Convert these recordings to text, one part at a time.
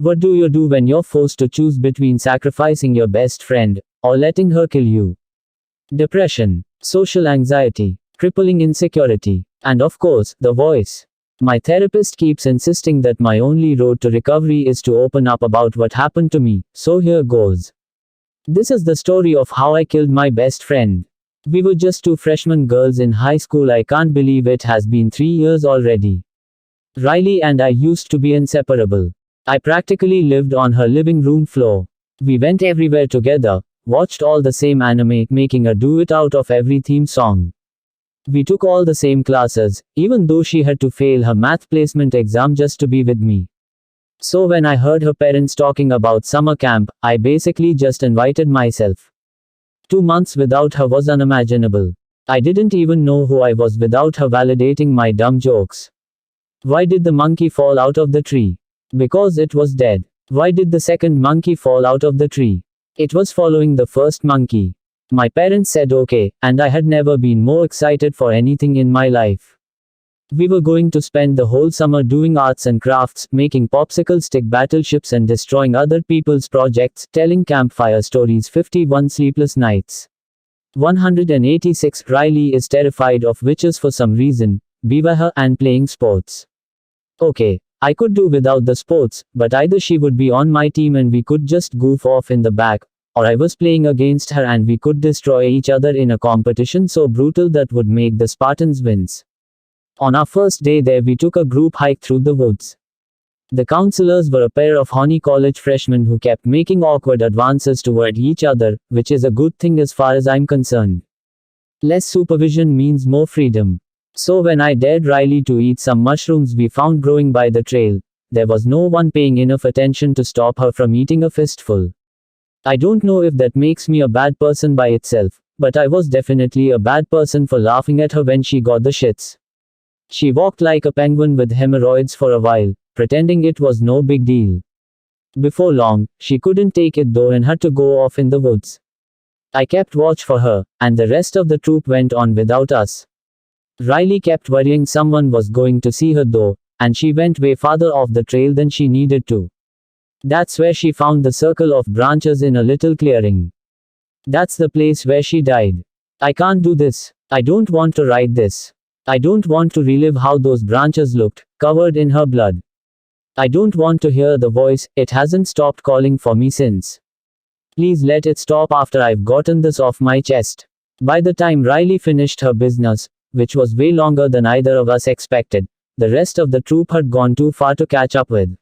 What do you do when you're forced to choose between sacrificing your best friend or letting her kill you? Depression, social anxiety, crippling insecurity, and of course, the voice. My therapist keeps insisting that my only road to recovery is to open up about what happened to me, so here goes. This is the story of how I killed my best friend. We were just two freshman girls in high school. I can't believe it has been 3 years already. Riley and I used to be inseparable. I practically lived on her living room floor. We went everywhere together, watched all the same anime, making a duet out of every theme song. We took all the same classes, even though she had to fail her math placement exam just to be with me. So when I heard her parents talking about summer camp, I basically just invited myself. 2 months without her was unimaginable. I didn't even know who I was without her validating my dumb jokes. Why did the monkey fall out of the tree? Because it was dead. Why did the second monkey fall out of the tree? It was following the first monkey. My parents said okay, and I had never been more excited for anything in my life. We were going to spend the whole summer doing arts and crafts, making popsicle stick battleships and destroying other people's projects, telling campfire stories. 51 sleepless nights. 186. Riley is terrified of witches for some reason, Bivaha, and playing sports. Okay, I could do without the sports, but either she would be on my team and we could just goof off in the back, or I was playing against her and we could destroy each other in a competition so brutal that would make the Spartans wins. On our first day there we took a group hike through the woods. The counselors were a pair of horny college freshmen who kept making awkward advances toward each other, which is a good thing as far as I'm concerned. Less supervision means more freedom. So when I dared Riley to eat some mushrooms we found growing by the trail, there was no one paying enough attention to stop her from eating a fistful. I don't know if that makes me a bad person by itself, but I was definitely a bad person for laughing at her when she got the shits. She walked like a penguin with hemorrhoids for a while, pretending it was no big deal. Before long, she couldn't take it though and had to go off in the woods. I kept watch for her, and the rest of the troop went on without us. Riley kept worrying someone was going to see her though, and she went way farther off the trail than she needed to. That's where she found the circle of branches in a little clearing. That's the place where she died. I can't do this. I don't want to write this. I don't want to relive how those branches looked, covered in her blood. I don't want to hear the voice, it hasn't stopped calling for me since. Please let it stop after I've gotten this off my chest. By the time Riley finished her business, which was way longer than either of us expected, the rest of the troop had gone too far to catch up with.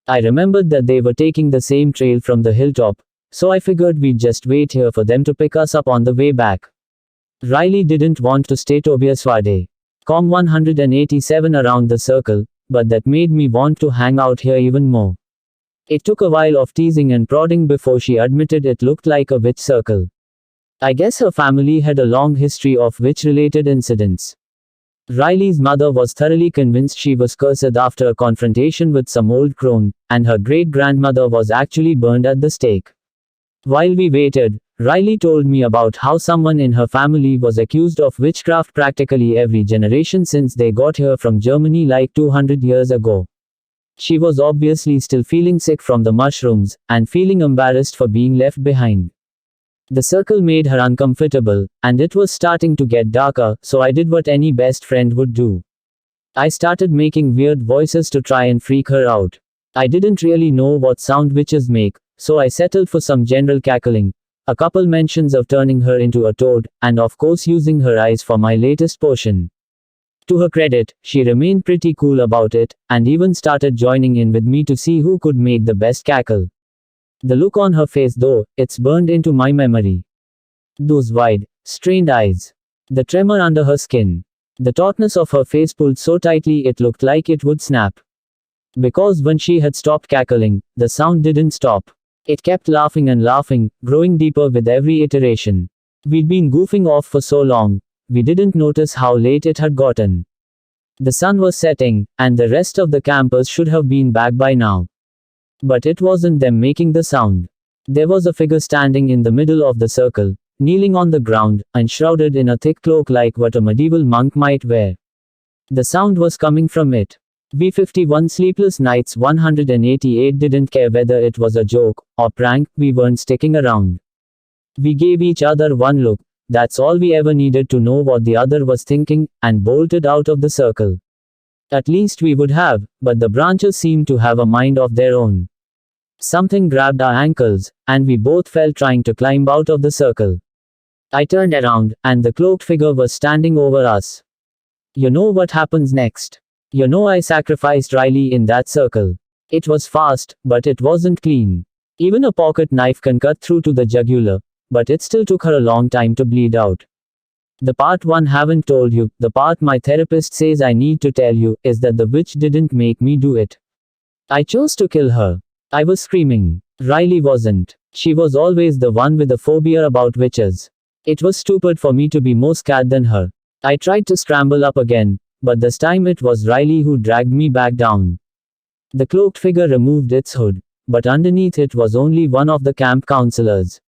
I remembered that they were taking the same trail from the hilltop, so I figured we'd just wait here for them to pick us up on the way back. Riley didn't want to stay. Tobias Wade. Com 187 around the circle, but that made me want to hang out here even more. It took a while of teasing and prodding before she admitted it looked like a witch circle. I guess her family had a long history of witch-related incidents. Riley's mother was thoroughly convinced she was cursed after a confrontation with some old crone, and her great-grandmother was actually burned at the stake. While we waited, Riley told me about how someone in her family was accused of witchcraft practically every generation since they got here from Germany like 200 years ago. She was obviously still feeling sick from the mushrooms, and feeling embarrassed for being left behind. The circle made her uncomfortable, and it was starting to get darker, so I did what any best friend would do. I started making weird voices to try and freak her out. I didn't really know what sound witches make, so I settled for some general cackling, a couple mentions of turning her into a toad, and of course using her eyes for my latest potion. To her credit, she remained pretty cool about it, and even started joining in with me to see who could make the best cackle. The look on her face though, it's burned into my memory. Those wide, strained eyes. The tremor under her skin. The tautness of her face pulled so tightly it looked like it would snap. Because when she had stopped cackling, the sound didn't stop. It kept laughing and laughing, growing deeper with every iteration. We'd been goofing off for so long, we didn't notice how late it had gotten. The sun was setting, and the rest of the campers should have been back by now. But it wasn't them making the sound. There was a figure standing in the middle of the circle, kneeling on the ground, and shrouded in a thick cloak like what a medieval monk might wear. The sound was coming from it. V51 Sleepless Nights 188 didn't care whether it was a joke or prank, we weren't sticking around. We gave each other one look, that's all we ever needed to know what the other was thinking, and bolted out of the circle. At least we would have, but the branches seemed to have a mind of their own. Something grabbed our ankles, and we both fell trying to climb out of the circle. I turned around, and the cloaked figure was standing over us. You know what happens next. You know I sacrificed Riley in that circle. It was fast, but it wasn't clean. Even a pocket knife can cut through to the jugular, but it still took her a long time to bleed out. The part one haven't told you, the part my therapist says I need to tell you, is that the witch didn't make me do it. I chose to kill her. I was screaming. Riley wasn't. She was always the one with a phobia about witches. It was stupid for me to be more scared than her. I tried to scramble up again, but this time it was Riley who dragged me back down. The cloaked figure removed its hood, but underneath it was only one of the camp counselors.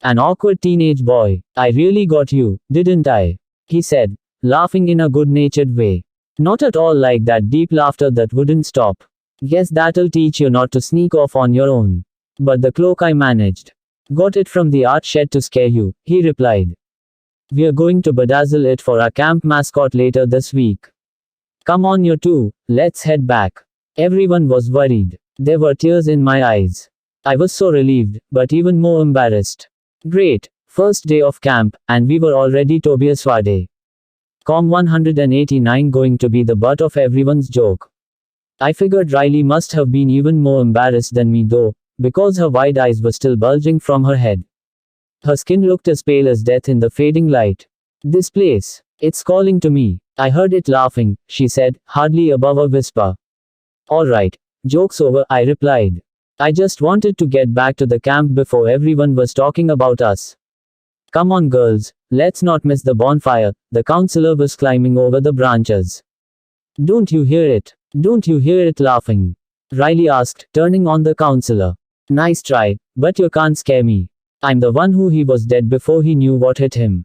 An awkward teenage boy. I really got you, didn't I? He said, laughing in a good-natured way. Not at all like that deep laughter that wouldn't stop. Guess that'll teach you not to sneak off on your own. But the cloak I managed. Got it from the art shed to scare you, he replied. We're going to bedazzle it for our camp mascot later this week. Come on you two, let's head back. Everyone was worried. There were tears in my eyes. I was so relieved, but even more embarrassed. Great, first day of camp, and we were already Tobias Wade. Com 189 going to be the butt of everyone's joke. I figured Riley must have been even more embarrassed than me though, because her wide eyes were still bulging from her head. Her skin looked as pale as death in the fading light. This place, it's calling to me. I heard it laughing, she said, hardly above a whisper. Alright, joke's over, I replied. I just wanted to get back to the camp before everyone was talking about us. Come on girls, let's not miss the bonfire, the counselor was climbing over the branches. Don't you hear it? Don't you hear it laughing? Riley asked, turning on the counselor. Nice try, but you can't scare me. I'm the one who he was dead before he knew what hit him.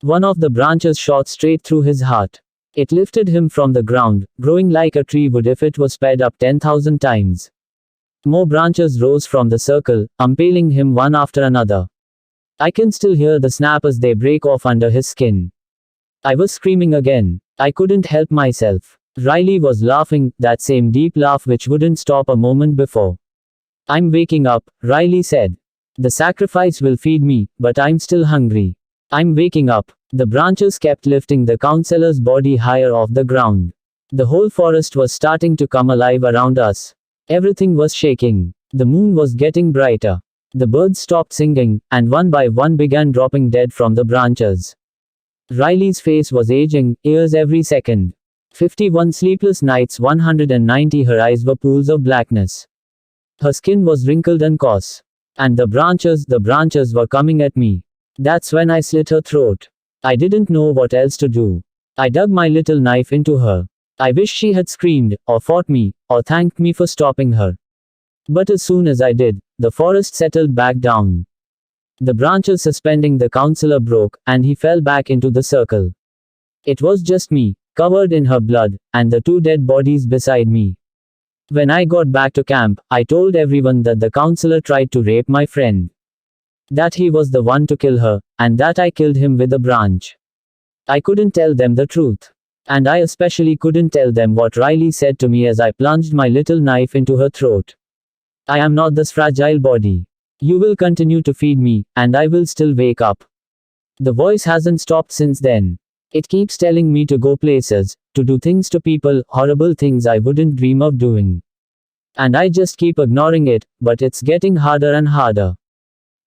One of the branches shot straight through his heart. It lifted him from the ground, growing like a tree would if it was sped up 10,000 times. More branches rose from the circle, impaling him one after another. I can still hear the snap as they break off under his skin. I was screaming again. I couldn't help myself. Riley was laughing, that same deep laugh which wouldn't stop a moment before. I'm waking up, Riley said. The sacrifice will feed me, but I'm still hungry. I'm waking up. The branches kept lifting the counselor's body higher off the ground. The whole forest was starting to come alive around us. Everything was shaking. The moon was getting brighter. The birds stopped singing, and one by one began dropping dead from the branches. Riley's face was aging, years every second. 51 Sleepless Nights 190 Her eyes were pools of blackness. Her skin was wrinkled and coarse. And the branches were coming at me. That's when I slit her throat. I didn't know what else to do. I dug my little knife into her. I wish she had screamed, or fought me, or thanked me for stopping her. But as soon as I did, the forest settled back down. The branches suspending the counselor broke, and he fell back into the circle. It was just me, covered in her blood, and the two dead bodies beside me. When I got back to camp, I told everyone that the counselor tried to rape my friend. That he was the one to kill her, and that I killed him with a branch. I couldn't tell them the truth. And I especially couldn't tell them what Riley said to me as I plunged my little knife into her throat. I am not this fragile body. You will continue to feed me, and I will still wake up. The voice hasn't stopped since then. It keeps telling me to go places, to do things to people, horrible things I wouldn't dream of doing. And I just keep ignoring it, but it's getting harder and harder.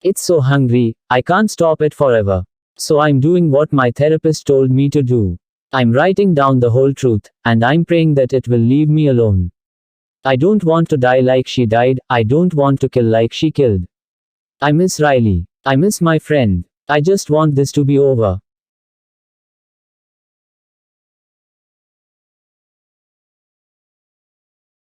It's so hungry, I can't stop it forever. So I'm doing what my therapist told me to do. I'm writing down the whole truth, and I'm praying that it will leave me alone. I don't want to die like she died, I don't want to kill like she killed. I miss Riley. I miss my friend. I just want this to be over.